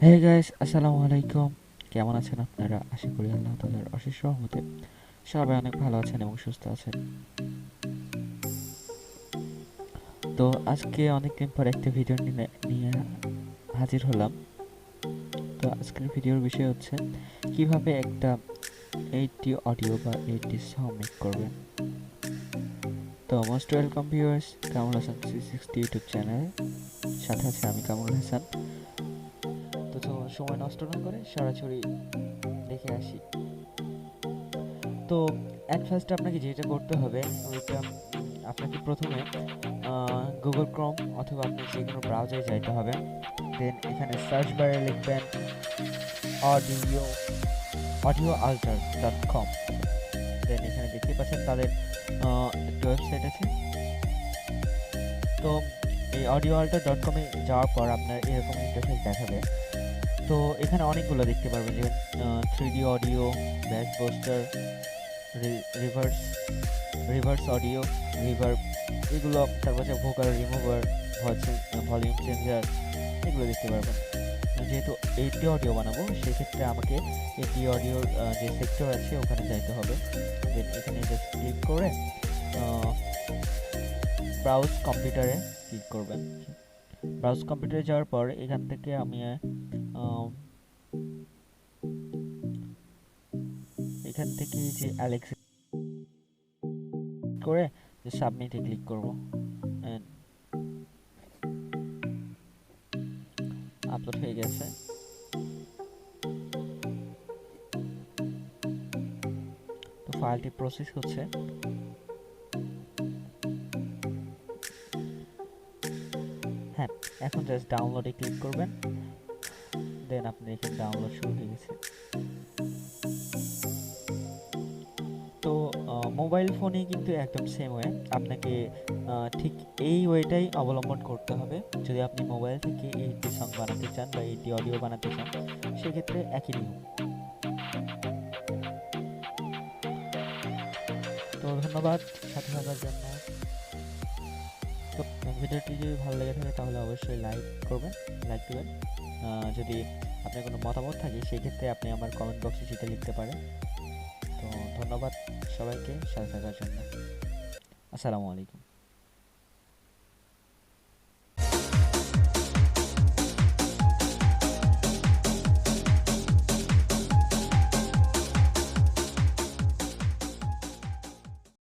Hey guys, আসসালামু আলাইকুম। কেমন আছেন আপনারা? আশা করি আল্লাহ তাআলার অশেষ রহমতে সবাই অনেক ভালো আছেন এবং সুস্থ আছেন। তো আজকে অনেকদিন পর একটা ভিডিও নিয়ে হাজির হলাম। তো আজকের ভিডিওর বিষয় হচ্ছে কিভাবে একটা 80 অডিও বা 80 সং মেক করবেন। তো most welcome viewers, Kamrul Hasan 360 YouTube channel. সাথে আছে আমি কামরুল হাসান। তো চলুন সময় নষ্ট না করে সরাসরি দেখে আসি। তো অ্যাট ফার্স্ট আপনাকে যেটা করতে হবে ওইটা আপনাকে প্রথমে গুগল ক্রোম অথবা আপনার যে কোনো ব্রাউজারে যাইতে হবে। দেন এখানে সার্চ বারে লিখবেন audio audio alter dot com. Then এখানে দেখতে পাচ্ছেন তাদের একটা ওয়েবসাইট আছে। তো এই অডিও আল্টার ডট কমে যাওয়ার পর আপনার এরকম ইন্টারফেস দেখাবে। তো এখানে অনেকগুলো দেখতে পারবেন, যেমন 3D audio, bass booster, reverse reverse audio, reverb, এগুলো, তারপর হচ্ছে ভোকাল রিমুভার, ভলিউম চেঞ্জার, এগুলো দেখতে পারবেন। যেহেতু এইটি অডিও বানাবো সেক্ষেত্রে আমাকে এইটি অডিওর যে সেক্টর আছে ওখানে যাইতে হবে। দেন এখানে জাস্ট ক্লিক করে ব্রাউজ কম্পিউটারে ক্লিক করবেন। ব্রাউজ কম্পিউটারে যাওয়ার পর এখান থেকে আমি এখান থেকে যে অ্যালেক্সা করে যে সাবমিটে ক্লিক করব। আপলোড হয়ে গেছে। তো ফাইলটি প্রসেস হচ্ছে। হ্যাঁ, এখন জাস্ট ডাউনলোডে ক্লিক করবেন। দেন আপনার এখানে ডাউনলোড শুরু হয়ে গেছে। তো মোবাইল ফোনে কিন্তু একদম সেম ওয়ে আপনাকে ঠিক এই ওয়েটাই অবলম্বন করতে হবে। যদি আপনি মোবাইল থেকে এইটি সং বানাতে চান বা এইটি অডিও বানাতে চান, সেক্ষেত্রে একই নিয়ম। তো ধন্যবাদ সাথে থাকার জন্য। তো ভিডিওটি যদি ভালো লেগে থাকে তাহলে অবশ্যই লাইক করবেন, লাইক দেবেন। যদি আপনার কোনো মতামত থাকে সেক্ষেত্রে আপনি আমার কমেন্ট বক্সে সেটা লিখতে পারেন। তো ধন্যবাদ সবাইকে সাথে থাকার জন্য। আসসালামু আলাইকুম।